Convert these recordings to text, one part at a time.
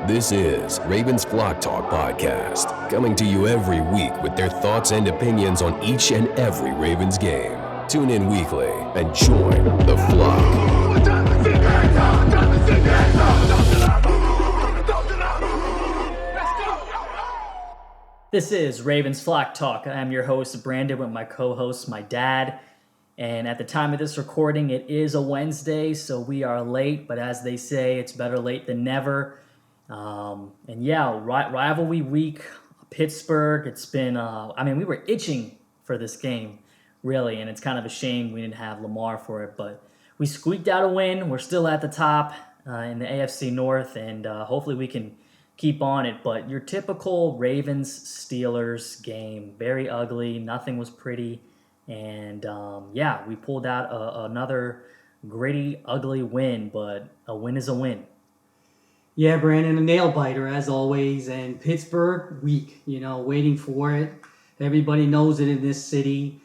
This is Ravens Flock Talk Podcast, coming to you every week with their thoughts and opinions on each and every Ravens game. Tune in weekly and join the flock. This is Ravens Flock Talk. I'm your host, Brandon, with my co-host, my dad. And at the time of this recording, it is a Wednesday, so we are late. But as they say, it's better late than never. Rivalry week, Pittsburgh. It's been, we were itching for this game, really. And it's kind of a shame we didn't have Lamar for it. But we squeaked out a win. We're still at the top in the AFC North. And hopefully we can keep on it. But your typical Ravens-Steelers game, very ugly. Nothing was pretty. And, we pulled out another gritty, ugly win. But a win is a win. Yeah, Brandon, a nail biter as always, and Pittsburgh, weak, waiting for it. Everybody knows it in this city,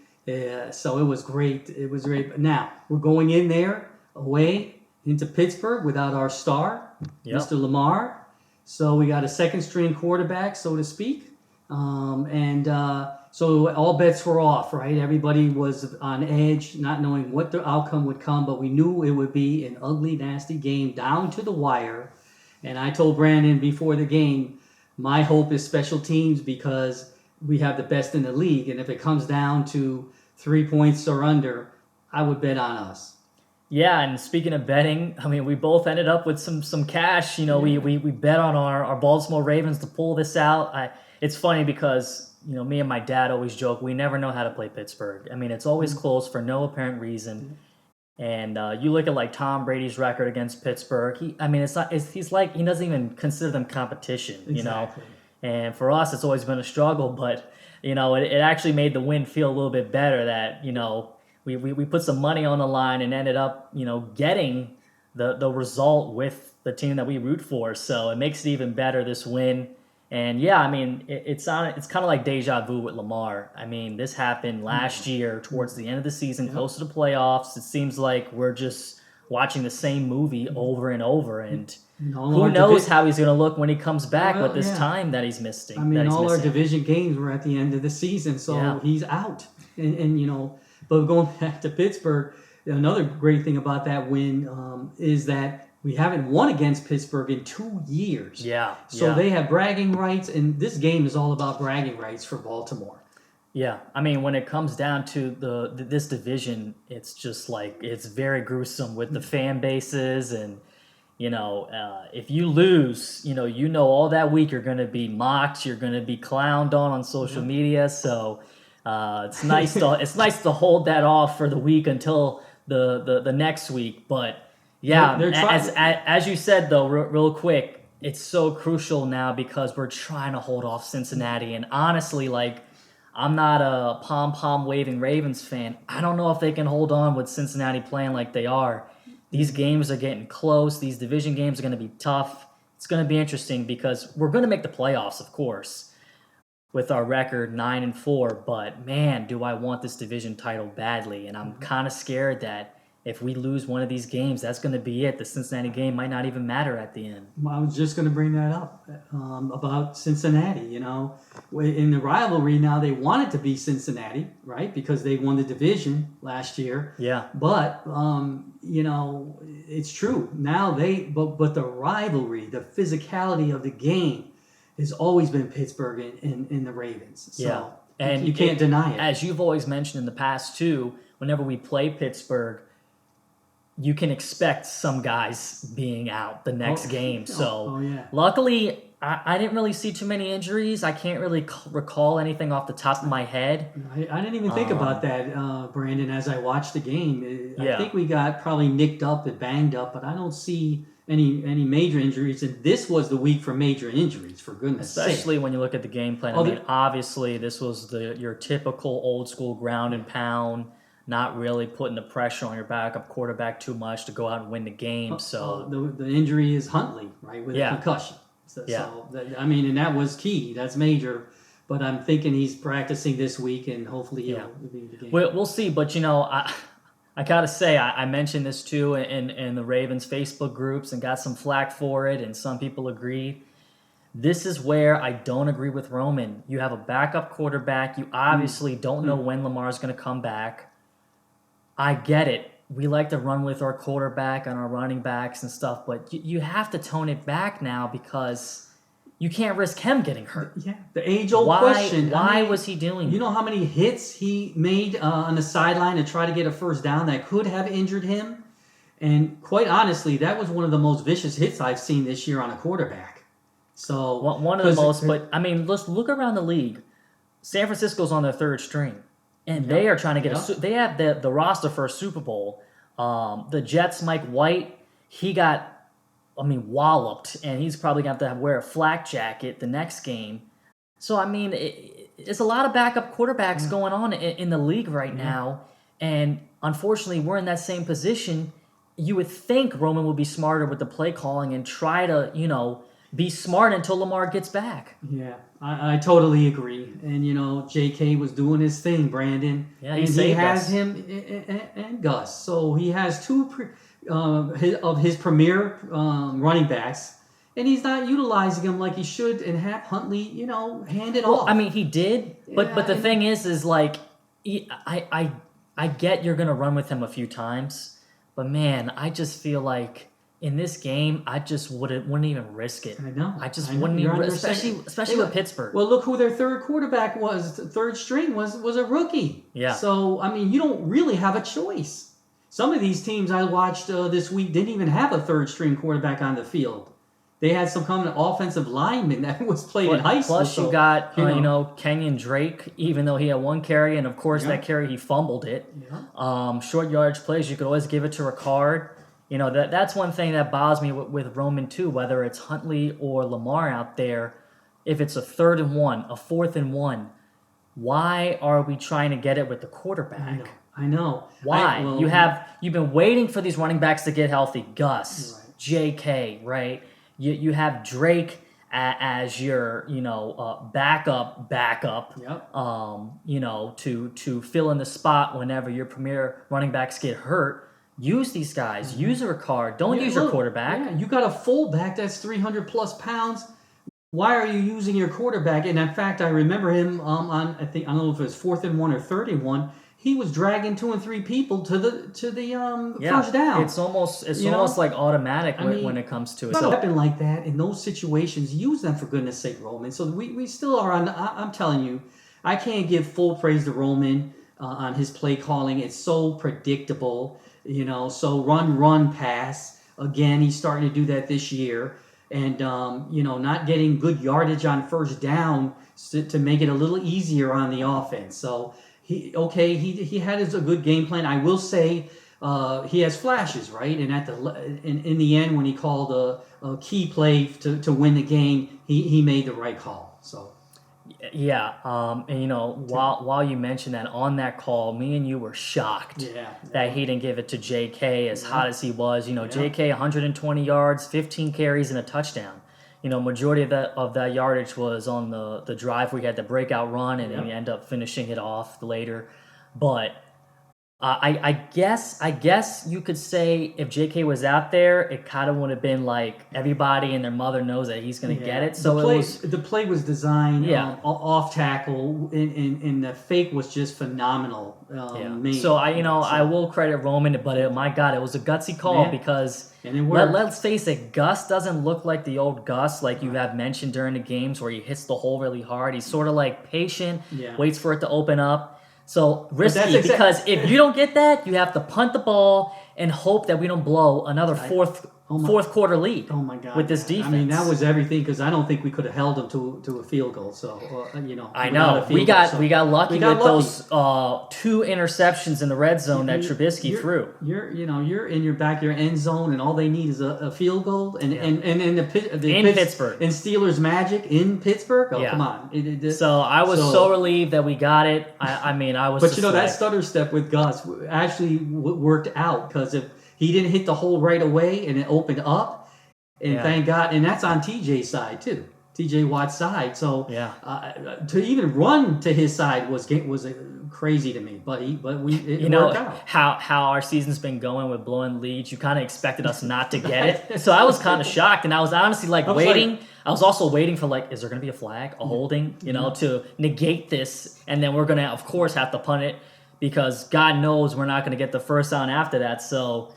so it was great. It was great. But now, we're going in there, away, into Pittsburgh without our star, Mr. Lamar. So we got a second-string quarterback, so to speak. So all bets were off, right? Everybody was on edge, not knowing what the outcome would come, but we knew it would be an ugly, nasty game down to the wire. And I told Brandon before the game, my hope is special teams because we have the best in the league. And if it comes down to 3 points or under, I would bet on us. Yeah, and speaking of betting, we both ended up with some cash. We bet on our Baltimore Ravens to pull this out. It's funny because, me and my dad always joke, we never know how to play Pittsburgh. It's always close for no apparent reason. And you look at like Tom Brady's record against Pittsburgh. He's like he doesn't even consider them competition, Exactly. And for us, it's always been a struggle. But it actually made the win feel a little bit better. That we put some money on the line and ended up getting the result with the team that we root for. So it makes it even better, this win. And it's kind of like deja vu with Lamar. This happened last year towards the end of the season, close to the playoffs. It seems like we're just watching the same movie over and over. And who knows how he's going to look when he comes back with this time that he's missing. Our division games were at the end of the season, so he's out. But going back to Pittsburgh, another great thing about that win is that we haven't won against Pittsburgh in 2 years. So they have bragging rights, and this game is all about bragging rights for Baltimore. Yeah, when it comes down to this division, it's just like it's very gruesome with the fan bases, and if you lose, all that week you're going to be mocked, you're going to be clowned on social media. So it's nice to hold that off for the week until the next week, but. Yeah, as you said, though, real quick, it's so crucial now because we're trying to hold off Cincinnati. And honestly, I'm not a pom-pom waving Ravens fan. I don't know if they can hold on with Cincinnati playing like they are. These games are getting close. These division games are going to be tough. It's going to be interesting because we're going to make the playoffs, of course, with our record 9-4. But, man, do I want this division title badly. And I'm kind of scared that if we lose one of these games, that's going to be it. The Cincinnati game might not even matter at the end. I was just going to bring that up about Cincinnati. In the rivalry now, they want it to be Cincinnati, right? Because they won the division last year. Yeah. But it's true now. But the rivalry, the physicality of the game, has always been Pittsburgh and the Ravens. So and you can't deny it. As you've always mentioned in the past too, whenever we play Pittsburgh, you can expect some guys being out the next game. So luckily, I didn't really see too many injuries. I can't really recall anything off the top of my head. I didn't even think about that, Brandon, as I watched the game. I think we got probably nicked up and banged up, but I don't see any major injuries. And this was the week for major injuries, for goodness sake. Especially when you look at the game plan. Obviously, this was your typical old school ground and pound, not really putting the pressure on your backup quarterback too much to go out and win the game. So the injury is Huntley, right, with a concussion. And that was key. That's major. But I'm thinking he's practicing this week, and hopefully he'll be in the game. We'll see. But I gotta say, I mentioned this too in the Ravens Facebook groups and got some flack for it, and some people agreed. This is where I don't agree with Roman. You have a backup quarterback. You obviously don't know when Lamar's going to come back. I get it. We like to run with our quarterback and our running backs and stuff, but you have to tone it back now because you can't risk him getting hurt. Yeah, the age-old question. Why was he doing You know how many hits he made on the sideline to try to get a first down that could have injured him? And quite honestly, that was one of the most vicious hits I've seen this year on a quarterback. So one of the most, but I mean, let's look around the league. San Francisco's on their third string, and they are trying to get they have the roster for a Super Bowl. The Jets, Mike White, he got, walloped, and he's probably going to have to wear a flak jacket the next game. So I mean, it's a lot of backup quarterbacks going on in the league right now, and unfortunately, we're in that same position. You would think Roman would be smarter with the play calling and try to, be smart until Lamar gets back. Yeah, I totally agree. And, J.K. was doing his thing, Brandon. Yeah, and he has him and Gus. So he has two of his premier running backs, and he's not utilizing them like he should and have Huntley, hand it off. I mean, he did, but the thing is like, I get you're going to run with him a few times, but man, I just feel like in this game, I just wouldn't even risk it. I know. I just wouldn't even, especially with Pittsburgh. Well, look who their third quarterback was. The third string was a rookie. Yeah. So I mean, you don't really have a choice. Some of these teams I watched this week didn't even have a third string quarterback on the field. They had some kind of offensive lineman that was played in high school. Plus, you got Kenyon Drake, even though he had one carry, and of course that carry he fumbled it. Yeah. Short yardage plays, you could always give it to Ricard. That's one thing that bothers me with Roman too, whether it's Huntley or Lamar out there. If it's a 3rd and 1, a 4th and 1, why are we trying to get it with the quarterback? I know. Why? You've been waiting for these running backs to get healthy. Gus, right. J.K., right? You have Drake as your backup. Yep. To fill in the spot whenever your premier running backs get hurt. Use these guys. Use a Ricard. Don't use your quarterback. Yeah, you got a fullback that's 300 plus pounds. Why are you using your quarterback? And in fact, I remember him on I don't know if it was 4th and 1 or 3rd and 1. He was dragging 2 and 3 people to the first down. It's almost like automatic when it comes to it. So happen like that in those situations. Use them for goodness sake, Roman. So we still are on. I'm telling you, I can't give full praise to Roman on his play calling. It's so predictable. So run, pass. Again, he's starting to do that this year. And, not getting good yardage on first down to make it a little easier on the offense. So, he had a good game plan. I will say he has flashes, right? And in the end, when he called a key play to win the game, he made the right call. So. Yeah, while you mentioned that, on that call, me and you were shocked that he didn't give it to J.K. as hot as he was. J.K. 120 yards, 15 carries, and a touchdown. Majority of that yardage was on the drive where he had the breakout run, and he ended up finishing it off later. But I guess you could say if J.K. was out there, it kind of would have been like everybody and their mother knows that he's going to get it. So the play was designed off tackle, and the fake was just phenomenal. So I will credit Roman, but my God, it was a gutsy call because let's face it, Gus doesn't look like the old Gus like you have mentioned during the games where he hits the hole really hard. He's sort of like patient, waits for it to open up. So risky because if you don't get that, you have to punt the ball and hope that we don't blow another fourth quarter lead. Oh my God! With this defense, I mean that was everything because I don't think we could have held them to a field goal. So I know we got lucky with those 2 interceptions in the red zone that Trubisky threw. You're in your backyard end zone and all they need is a field goal and in Pittsburgh and Steelers magic in Pittsburgh. Oh come on! So I was so relieved that we got it. I was. But that stutter step with Gus actually worked out because if he didn't hit the hole right away and it opened up, and thank God, and that's on TJ's side too. T.J. Watt's side. So Yeah. To even run to his side was crazy to me. But it worked out. How our season's been going with blowing leads. You kind of expected us not to get it, so I was kind of shocked, and I was honestly waiting. I was also waiting for is there going to be a flag, a holding, to negate this, and then we're going to of course have to punt it because God knows we're not going to get the first down after that. So,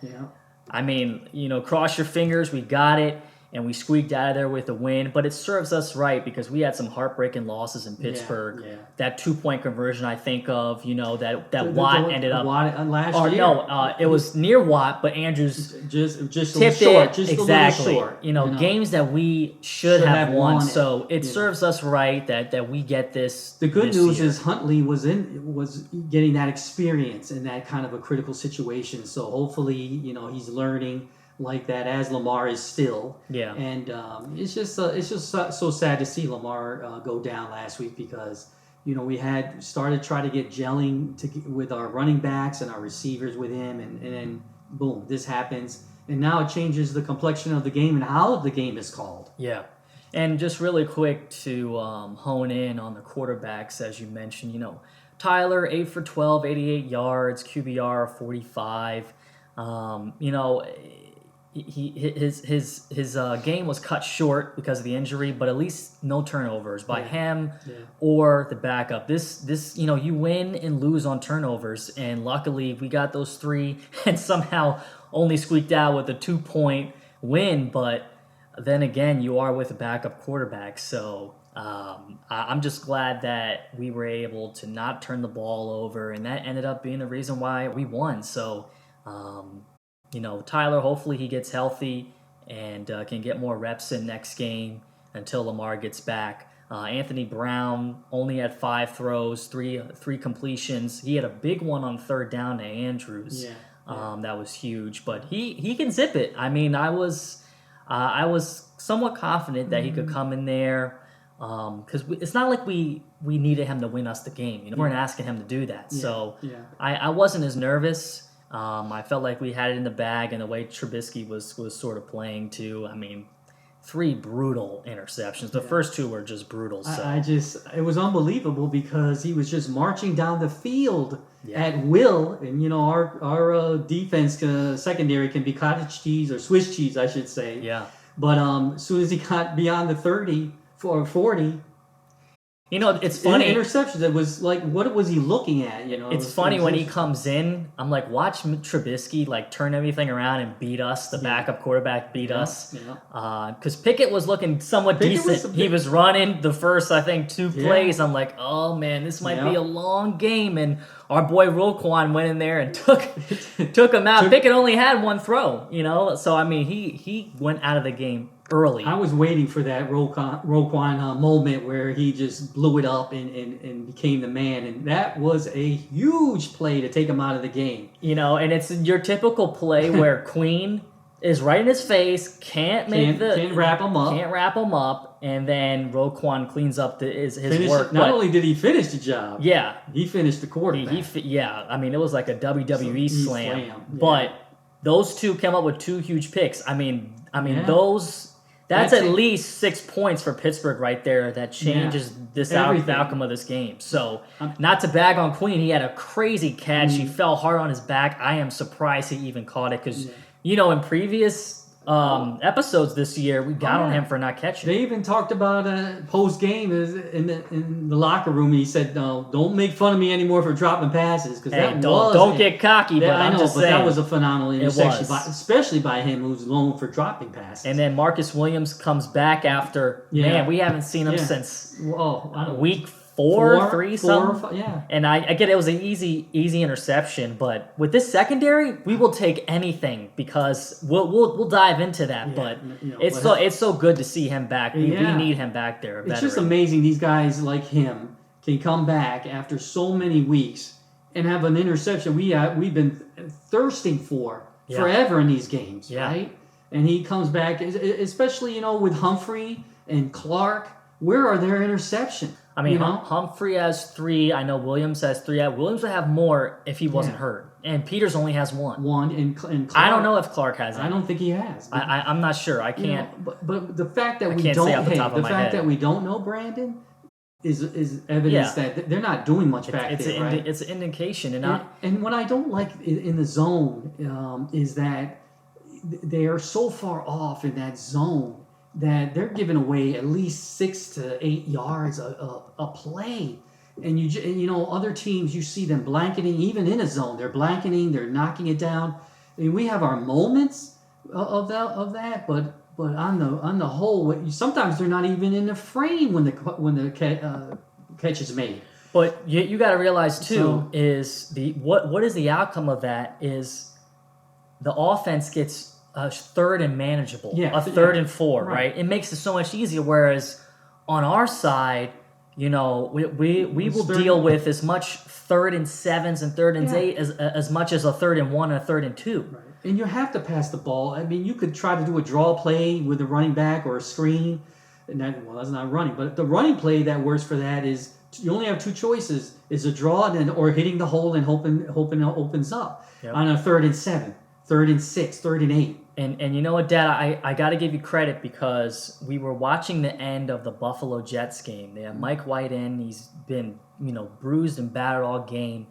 I mean, cross your fingers, we got it. And we squeaked out of there with a win, but it serves us right because we had some heartbreaking losses in Pittsburgh. Yeah. That 2-point conversion, I think of, that Watt ended up. Watt last year. No, it was near Watt, but Andrews just tipped short, it just exactly. A little short. Games that we should have won. So it serves us right that we get this. The good news year. is Huntley was getting that experience in that kind of a critical situation. So hopefully, he's learning like that as Lamar is still. Yeah. And it's just so sad to see Lamar go down last week because we had started trying to get gelling with our running backs and our receivers with him, and then boom, this happens, and now it changes the complexion of the game and how the game is called. Yeah. And just really quick to hone in on the quarterbacks, as you mentioned, Tyler 8 for 12, 88 yards, QBR 45. His game was cut short because of the injury, but at least no turnovers by him or the backup. This you win and lose on turnovers, and luckily we got those 3 and somehow only squeaked out with a 2-point win. But then again, you are with a backup quarterback, so I'm just glad that we were able to not turn the ball over, and that ended up being the reason why we won. So. Tyler, hopefully he gets healthy and can get more reps in next game until Lamar gets back. Anthony Brown only had 5 throws, three completions. He had a big one on 3rd down to Andrews. That was huge, but he can zip it. I mean, I was somewhat confident that he could come in there because it's not like we needed him to win us the game. We weren't asking him to do that. So I wasn't as nervous. I felt like we had it in the bag, and the way Trubisky was sort of playing too. I mean, 3 brutal interceptions. The first 2 were just brutal. So it was unbelievable because he was just marching down the field at will, and our defense secondary can be cottage cheese or Swiss cheese, I should say. Yeah. But as soon as he got beyond the 30 or 40. It's funny. Interceptions. It was like, what was he looking at? It's funny when he comes in. I'm like, watch Trubisky turn everything around and beat us. The backup quarterback beat us. Because Pickett was looking somewhat decent. He was running the first, I think, 2 plays. I'm like, oh man, this might be a long game. And our boy Roquan went in there and took him out. Pickett only had 1 throw. So I mean, he went out of the game early. I was waiting for that Roquan moment where he just blew it up and became the man, and that was a huge play to take him out of the game. And it's your typical play where Queen is right in his face, can't wrap him up, and then Roquan cleans up his work. Not only did he finish the job, he finished the quarterback. I mean, it was like a WWE slam. But those 2 came up with 2 huge picks. I mean, those. That's at least 6 points for Pittsburgh right there. That changes the outcome of this game. So, not to bag on Queen, he had a crazy catch. He fell hard on his back. I am surprised he even caught it because, in previous episodes this year, we got on him for not catching. They even talked about post game in the locker room. He said, "No, don't make fun of me anymore for dropping passes because don't get cocky." But I'm just saying that was a phenomenal interception, especially by him, who's known for dropping passes. And then Marcus Williams comes back after. Man, we haven't seen him since week 4, 3, something. And I get it was an easy interception, but with this secondary, we will take anything because we'll dive into that. But it's so good to see him back. We need him back there. It's just amazing these guys like him can come back after so many weeks and have an interception we've been thirsting for forever in these games, right? And he comes back, especially with Humphrey and Clark. where are their interceptions? I mean, Humphrey has 3. I know Williams has 3. Williams would have more if he wasn't hurt. And Peters only has 1. And Clark, I don't know if Clark has any. I don't think he has. I'm not sure. I can't. But the fact that we don't know Brandon is evidence that they're not doing much back there, right? It's an indication. And what I don't like in the zone is that they are so far off in that zone that they're giving away at least 6 to 8 yards a play. And other teams, you see them blanketing, even in a zone. They're blanketing, they're knocking it down. I mean, we have our moments of that, but on the whole, sometimes they're not even in the frame when the catch is made. But you got to realize too is what is the outcome of that is the offense gets a 3rd and manageable, a 3rd and 4, right? It makes it so much easier. Whereas on our side, we will deal with as much 3rd and 7s and 3rd and 8 as much as a 3rd and 1 and a 3rd and 2. Right. And you have to pass the ball. I mean, you could try to do a draw play with a running back or a screen. That's not running. But the running play that works for that is you only have 2 choices: is a draw or hitting the hole and hoping it opens up on a 3rd and 7, 3rd and 6, 3rd and 8. And you know what, Dad? I got to give you credit because we were watching the end of the Buffalo Jets game. They have Mike White in. He's been, bruised and battered all game.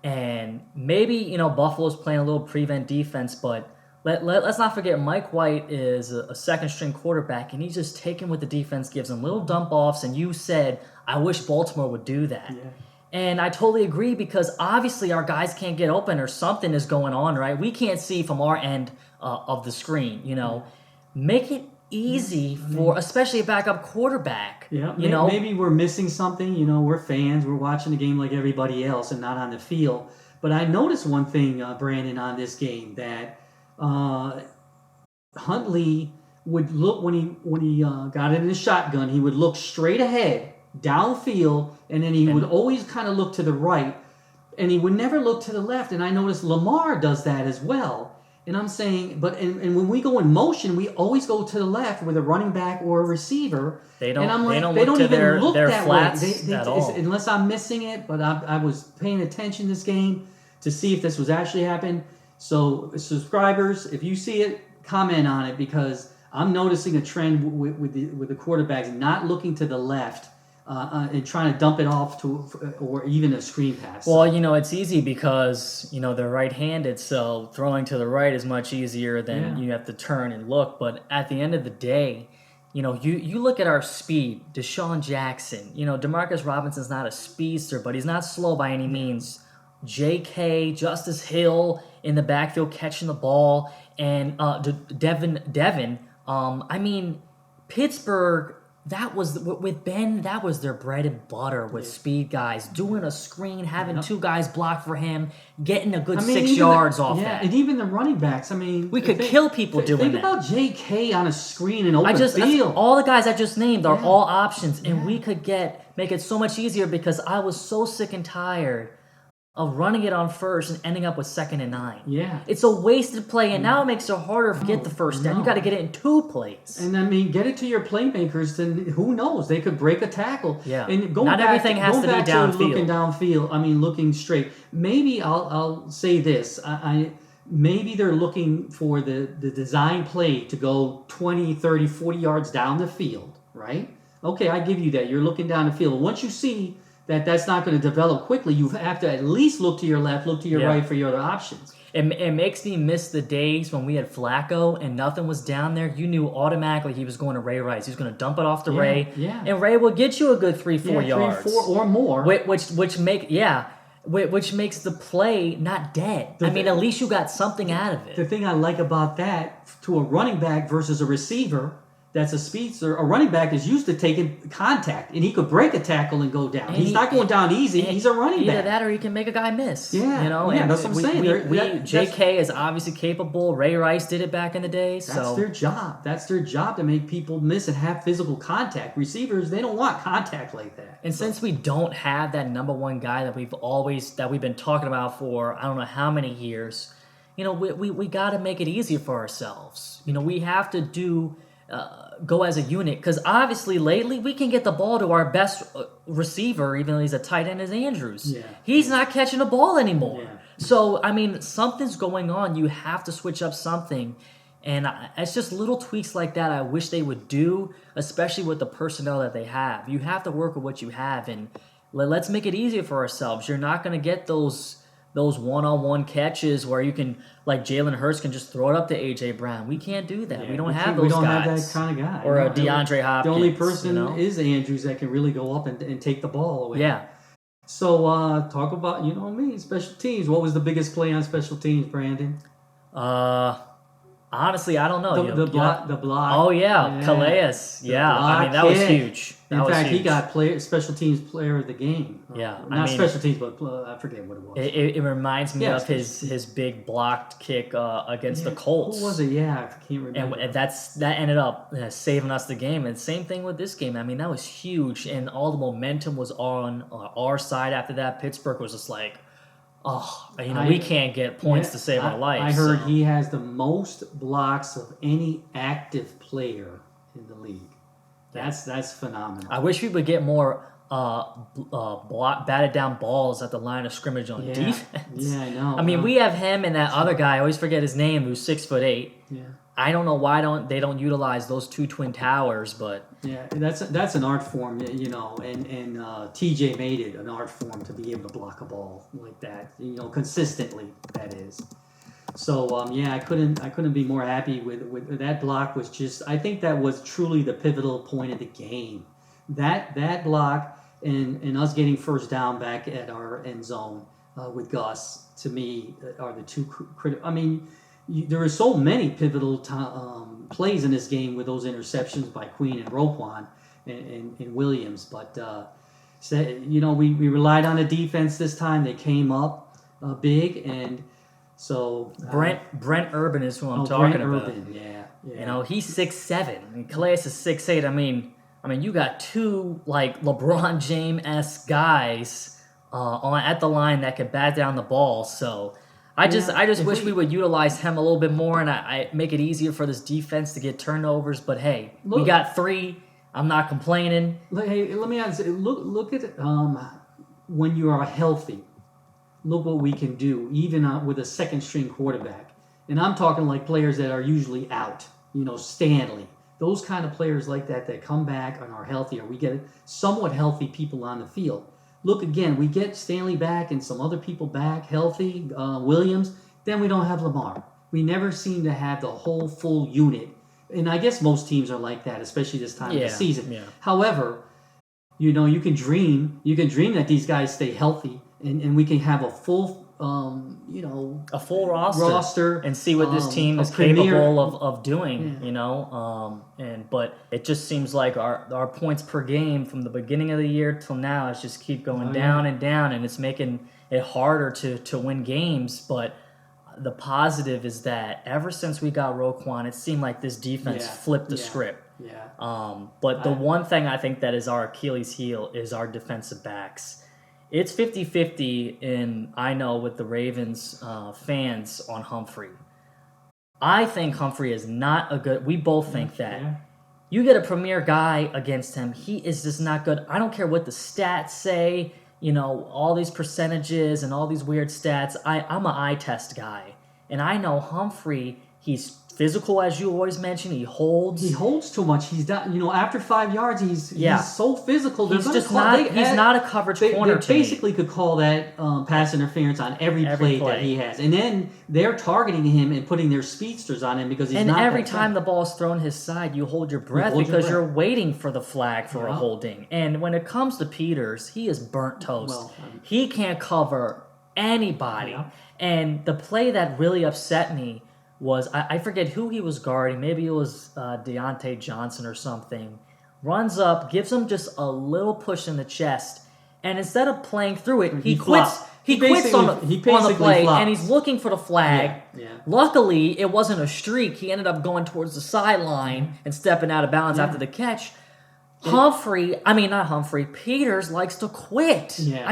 And maybe, Buffalo's playing a little prevent defense, but let's not forget Mike White is a second-string quarterback, and he's just taking what the defense gives him, little dump-offs, and you said, I wish Baltimore would do that. Yeah. And I totally agree because obviously our guys can't get open or something is going on, right? We can't see from our end of the screen, Make it easy for especially a backup quarterback. Yeah, maybe we're missing something. We're fans. We're watching the game like everybody else and not on the field. But I noticed one thing, Brandon, on this game that Huntley would look when he got it in the shotgun. He would look straight ahead, downfield, and then he would always kind of look to the right, and he would never look to the left. And I noticed Lamar does that as well. And I'm saying, and when we go in motion, we always go to the left with a running back or a receiver. They don't. And I'm like, they don't even look their that flats way. at all. Unless I'm missing it, but I was paying attention this game to see if this was actually happening. So subscribers, if you see it, comment on it because I'm noticing a trend with the quarterbacks not looking to the left. And trying to dump it off or even a screen pass. Well, it's easy because, they're right-handed, so throwing to the right is much easier than you have to turn and look. But at the end of the day, you look at our speed, Deshaun Jackson, Demarcus Robinson's not a speedster, but he's not slow by any means. J.K., Justice Hill in the backfield catching the ball, and Devin. Pittsburgh, that was with Ben. That was their bread and butter with speed guys doing a screen, having 2 guys block for him, getting a good 6 yards off that. And even the running backs. We could kill people doing that. Think about J.K. on a screen and open field. All the guys I just named are all options, and we could make it so much easier because I was so sick and tired of running it on first and ending up with 2nd and 9. Yeah. It's a wasted play, and now it makes it harder to get the first down. You got to get it in 2 plays. And get it to your playmakers, then who knows? They could break a tackle. Yeah. And everything has to be downfield. Looking downfield, looking straight. Maybe I'll say this. Maybe they're looking for the design play to go 20, 30, 40 yards down the field, right? Okay, I give you that. You're looking down the field. Once you see that's not going to develop quickly, you have to at least look to your left, look to your right for your other options. It makes me miss the days when we had Flacco and nothing was down there. You knew automatically he was going to Ray Rice. He was going to dump it off to Ray. Yeah. And Ray will get you a good 3-4 yards. 3-4 or more. Which makes the play not dead. At least you got something out of it. The thing I like about that, to a running back versus a receiver that's a speedster, a running back is used to taking contact, and he could break a tackle and go down. And he's not going down easy. He's a running back. Either that or he can make a guy miss. Yeah, that's what I'm saying. J.K. is obviously capable. Ray Rice did it back in the day. That's their job. That's their job to make people miss and have physical contact. Receivers, they don't want contact like that. And since we don't have that number one guy that we've been talking about for I don't know how many years, we got to make it easier for ourselves. We have to do. go as a unit, because obviously lately we can get the ball to our best receiver, even though he's a tight end, is Andrews. Yeah. He's not catching the ball anymore. Yeah. So, I mean, something's going on. You have to switch up something. And it's just little tweaks like that I wish they would do, especially with the personnel that they have. You have to work with what you have, and let's make it easier for ourselves. You're not going to get those one-on-one catches where you can, like Jalen Hurts can just throw it up to A.J. Brown. We can't do that. Yeah, we don't have those We don't guys. have that kind of guy. Or a DeAndre Hopkins. The only person you know? is Andrews that can really go up and take the ball away. Yeah. So talk about, special teams. What was the biggest play on special teams, Brandon? Honestly, I don't know. The block. Oh, yeah. Calais. Yeah. I mean, that was huge. In fact, he got special teams player of the game. Yeah. Not special teams, but I forget what it was. It reminds me of his big blocked kick against the Colts. Who was it? Yeah, I can't remember. And that ended up saving us the game. And same thing with this game. I mean, that was huge. And all the momentum was on our side after that. Pittsburgh was just like, we can't get points to save our life. I heard he has the most blocks of any active player in the league. That's phenomenal. I wish we would get more batted down balls at the line of scrimmage on defense. Yeah, I know. I mean, we have him and that other guy. I always forget his name, who's 6'8". Yeah. I don't know why they don't utilize those two twin towers, but yeah, that's an art form, and TJ made it an art form to be able to block a ball like that, consistently. That is. So I couldn't be more happy with that block. Was just, I think that was truly the pivotal point of the game. That block and us getting first down back at our end zone with Gus, to me, are the two critical. I mean, there are so many pivotal plays in this game with those interceptions by Queen and Roquan and Williams. But, we relied on the defense this time. They came up big. And so... Brent Urban is who I'm talking about. Urban, yeah. He's 6'7", and Calais is 6'8". I mean, you got two, like, LeBron James-esque guys at the line that could bat down the ball, so... I just wish we would utilize him a little bit more, and I make it easier for this defense to get turnovers. But hey, we got 3. I'm not complaining. Hey, let me ask. Look at when you are healthy. Look what we can do, even with a second string quarterback. And I'm talking like players that are usually out. Stanley. Those kind of players like that come back and are healthy, or we get somewhat healthy people on the field. Look again, we get Stanley back and some other people back, healthy, Williams, then we don't have Lamar. We never seem to have the whole full unit. And I guess most teams are like that, especially this time of the season. Yeah. However, you can dream that these guys stay healthy and we can have a full a full roster and see what this team is capable of doing, but it just seems like our points per game from the beginning of the year till now is just keep going down and down, and it's making it harder to win games. But the positive is that ever since we got Roquan, it seemed like this defense flipped the script. Yeah. But the one thing I think that is our Achilles heel is our defensive backs. It's 50-50 I know with the Ravens fans on Humphrey. I think Humphrey is not a good... We both think that. Yeah. You get a premier guy against him, he is just not good. I don't care what the stats say, all these percentages and all these weird stats. I'm an eye test guy. And I know Humphrey, he's physical, as you always mention. He holds too much. He's not, after 5 yards, he's so physical. He's just not a coverage corner. They basically could call that pass interference on every play that he has, and then they're targeting him and putting their speedsters on him because he's not. And every time the ball's thrown his side, you hold your breath because you're waiting for the flag for a holding. And when it comes to Peters, he is burnt toast. He can't cover anybody. Yeah. And the play that really upset me was, I forget who he was guarding. Maybe it was Deontay Johnson or something. Runs up, gives him just a little push in the chest, and instead of playing through it, he quits. He quits on the play, and he's looking for the flag. Yeah. Luckily, it wasn't a streak. He ended up going towards the sideline and stepping out of bounds after the catch. Peters likes to quit. Yeah.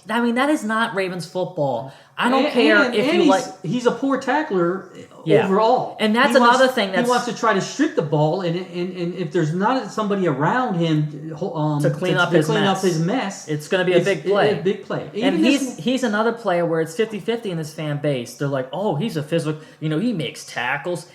I mean, that is not Ravens football. I don't care if you like. He's a poor tackler Yeah. overall. And that's another thing he wants to try to strip the ball, and if there's not somebody around him to clean up his mess, it's going to be a big play. A big play. And he's another player where it's 50-50 in this fan base. They're like, oh, he's a physical. He makes tackles.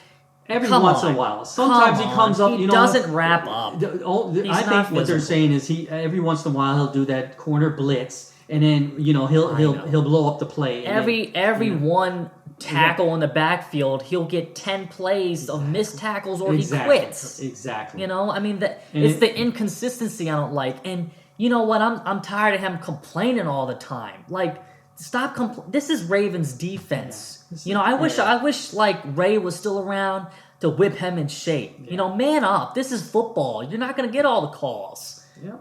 Every once in a while. Sometimes he comes up. He doesn't wrap up. I think what they're saying is every once in a while he'll do that corner blitz, and then he'll blow up the play. Every one tackle in the backfield, he'll get 10 plays of missed tackles or he quits. Exactly. It's the inconsistency I don't like. And you know what? I'm tired of him complaining all the time. Like, stop this is Ravens defense. I wish like Ray was still around to whip him in shape. Man up. This is football. You're not going to get all the calls. Yeah.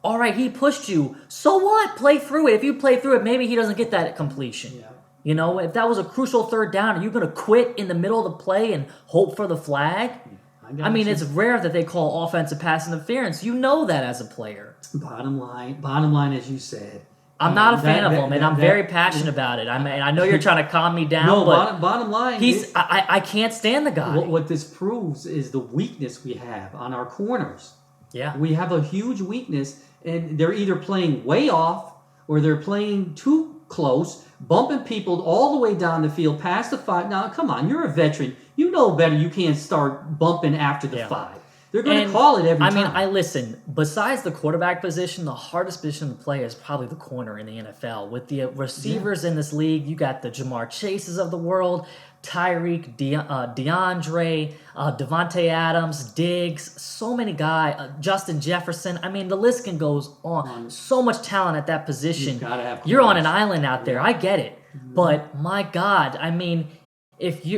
All right, he pushed you. So what? Play through it. If you play through it, maybe he doesn't get that completion. Yeah. If that was a crucial third down, are you going to quit in the middle of the play and hope for the flag? It's rare that they call offensive pass interference. You know that as a player. Bottom line, as you said. I'm not a fan of him, and I'm very passionate about it. I know you're trying to calm me down, but bottom line, I can't stand the guy. What this proves is the weakness we have on our corners. Yeah. We have a huge weakness, and they're either playing way off or they're playing too close, bumping people all the way down the field past the 5. Now, come on, you're a veteran. You know better. You can't start bumping after the 5. They're going to call it every time. Listen, besides the quarterback position, the hardest position to play is probably the corner in the NFL. With the receivers in this league, you got the Jamar Chases of the world, Tyreek, DeAndre, Devontae Adams, Diggs, so many guys, Justin Jefferson. The list can goes on. So much talent at that position. You're on an island out there. I get it. But my God, if the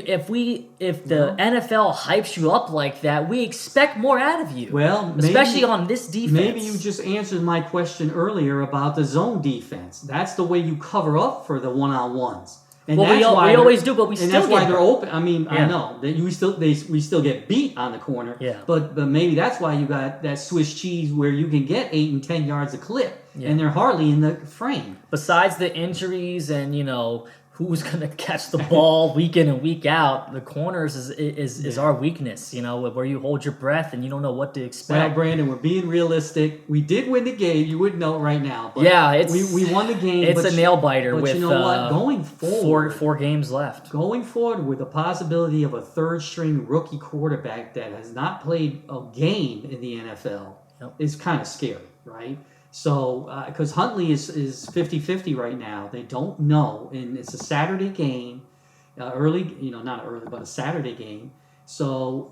NFL hypes you up like that, we expect more out of you. Well, especially on this defense. Maybe you just answered my question earlier about the zone defense. That's the way you cover up for the one-on-ones. And we always do, but we still. And that's why they're open. I know that we still get beat on the corner. Yeah. But maybe that's why you got that Swiss cheese where you can get 8 and 10 yards a clip, and they're hardly in the frame. Besides the injuries and who's going to catch the ball week in and week out, the corners is our weakness, where you hold your breath and you don't know what to expect. Well, Brandon, we're being realistic. We did win the game. You wouldn't know it right now. But we won the game. It's a nail-biter with you know what? Going forward, four games left. Going forward with the possibility of a third-string rookie quarterback that has not played a game in the NFL is kind of scary, right? So, because Huntley is 50-50 right now. They don't know. And it's a Saturday game. Not early, but a Saturday game. So,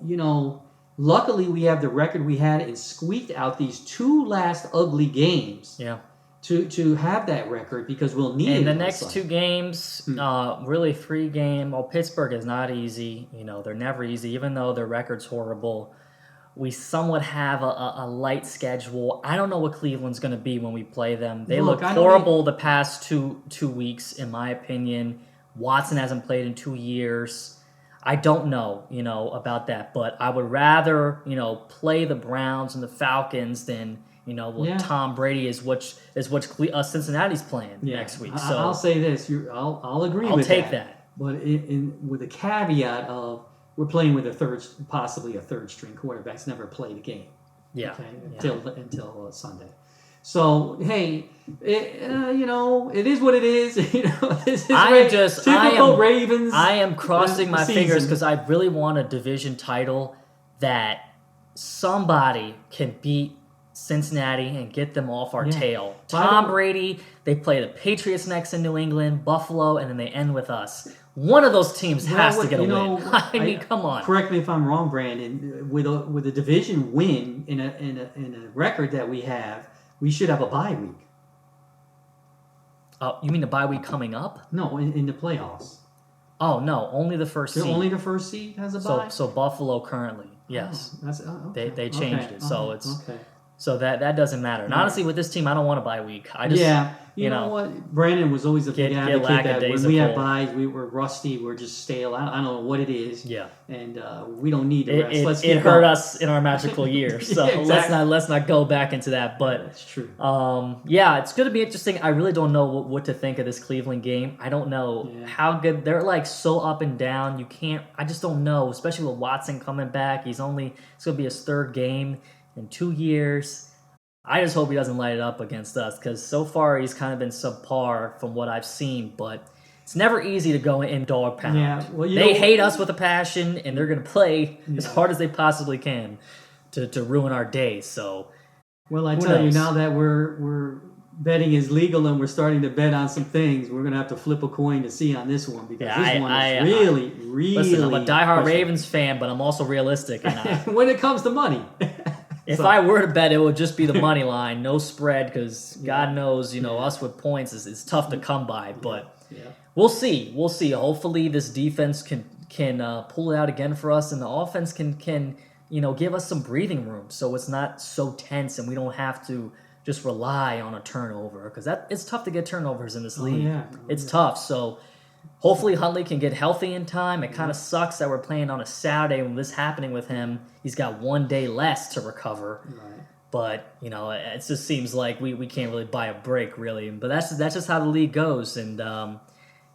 luckily we have the record we had and squeaked out these 2 last ugly games. Yeah. To have that record because we'll need it. And the next 2 games, really 3 game. Well, Pittsburgh is not easy. They're never easy, even though their record's horrible. We somewhat have a light schedule. I don't know what Cleveland's going to be when we play them. They look horrible the past two weeks, in my opinion. Watson hasn't played in 2 years. I don't know, about that. But I would rather, play the Browns and the Falcons than, Tom Brady is what Cincinnati's playing next week. So I'll say this. I'll agree with that. I'll take that. But with a caveat of we're playing with possibly a third-string quarterback. He's never played a game. Yeah. Okay. Until Sunday. So hey, it is what it is. This is typical Ravens. I am crossing my fingers because I really want a division title that somebody can beat Cincinnati and get them off our tail. Tom Brady. They play the Patriots next in New England, Buffalo, and then they end with us. One of those teams has to get a win. Come on. Correct me if I'm wrong, Brandon. With a division win in a record that we have, we should have a bye week. You mean the bye week coming up? No, in the playoffs. Oh no, only the first seed. Only the first seed has a bye. So Buffalo currently, yes. Okay. They changed it, so it's. Okay. So that doesn't matter. And honestly, with this team, I don't want a bye week. I just you know what? Brandon was always a big advocate that when we have buys, we were rusty, we're just stale. I don't know what it is. Yeah. And we don't need to rest. It hurt us in our magical year. So exactly. let's not go back into that. But that's true. It's going to be interesting. I really don't know what to think of this Cleveland game. I don't know how good they're like so up and down. I just don't know, especially with Watson coming back. It's going to be his third game in 2 years. I just hope he doesn't light it up against us because so far he's kind of been subpar from what I've seen. But it's never easy to go in dog pound. Yeah, well, they hate us with a passion, and they're going to play as hard as they possibly can to ruin our day. So, well, I tell you, now that we're betting is legal and we're starting to bet on some things, we're going to have to flip a coin to see on this one because this one is really, really. Listen, I'm a diehard Ravens fan, but I'm also realistic. And when it comes to money. If I were to bet, it would just be the money line, no spread, because God knows, us with points is tough to come by. But we'll see. We'll see. Hopefully, this defense can pull it out again for us, and the offense can give us some breathing room, so it's not so tense, and we don't have to just rely on a turnover, because it's tough to get turnovers in this league. It's tough. So hopefully Huntley can get healthy in time. It kind of sucks that we're playing on a Saturday when this is happening with him. He's got 1 day less to recover. Right. But, it just seems like we can't really buy a break, really. But that's just how the league goes. And,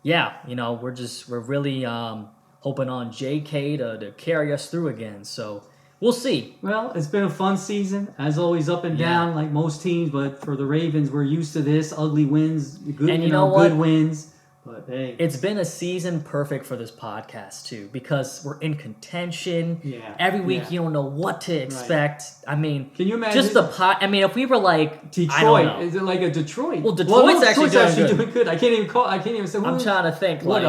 we're really hoping on JK to carry us through again. So we'll see. Well, it's been a fun season. As always, up and down like most teams. But for the Ravens, we're used to this. Ugly wins, good, and good wins. But hey, it's been a season perfect for this podcast too, because we're in contention. Every week you don't know what to expect. Right. I mean, can you imagine just the pot? I mean, if we were like Detroit, I don't know. Is it like a Detroit? Well, Detroit's actually doing good. I can't even say. I'm trying to think. What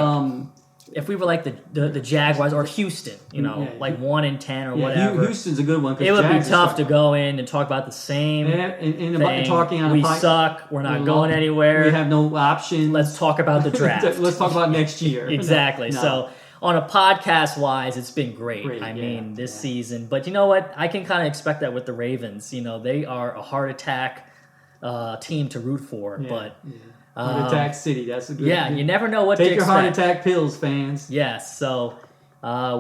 if we were like the Jaguars or Houston, 1-10 or whatever. Houston's a good one. It would be tough to go in and talk about the same thing. Talking on we suck. We're not going anywhere. We have no option. Let's talk about the draft. Let's talk about next year. Exactly. No. So on a podcast-wise, it's been great. I mean, this season. But you know what? I can kind of expect that with the Ravens. They are a heart attack team to root for. But Heart Attack City, that's a good you never know what to expect. Take your heart attack pills, fans. Yes, so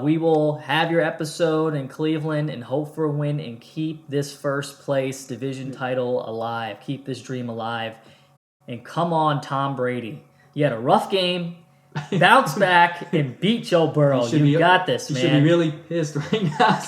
we will have your episode in Cleveland and hope for a win and keep this first place division title alive. Keep this dream alive. And come on, Tom Brady. You had a rough game. Bounce back and beat Joe Burrow. You got this, man. You should be really pissed right now.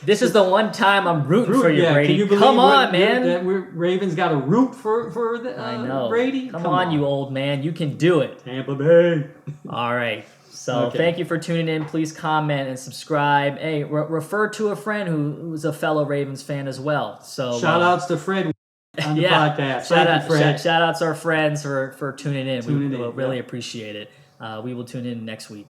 This is the one time I'm rooting for you, Brady. Can you believe Come on, man. That Ravens got to root for I know. Brady? Come on, you old man. You can do it. Tampa Bay. All right. So thank you for tuning in. Please comment and subscribe. Hey, refer to a friend who's a fellow Ravens fan as well. So shout outs to Fred on the podcast. Shout outs to our friends for tuning in. We really appreciate it. We will tune in next week.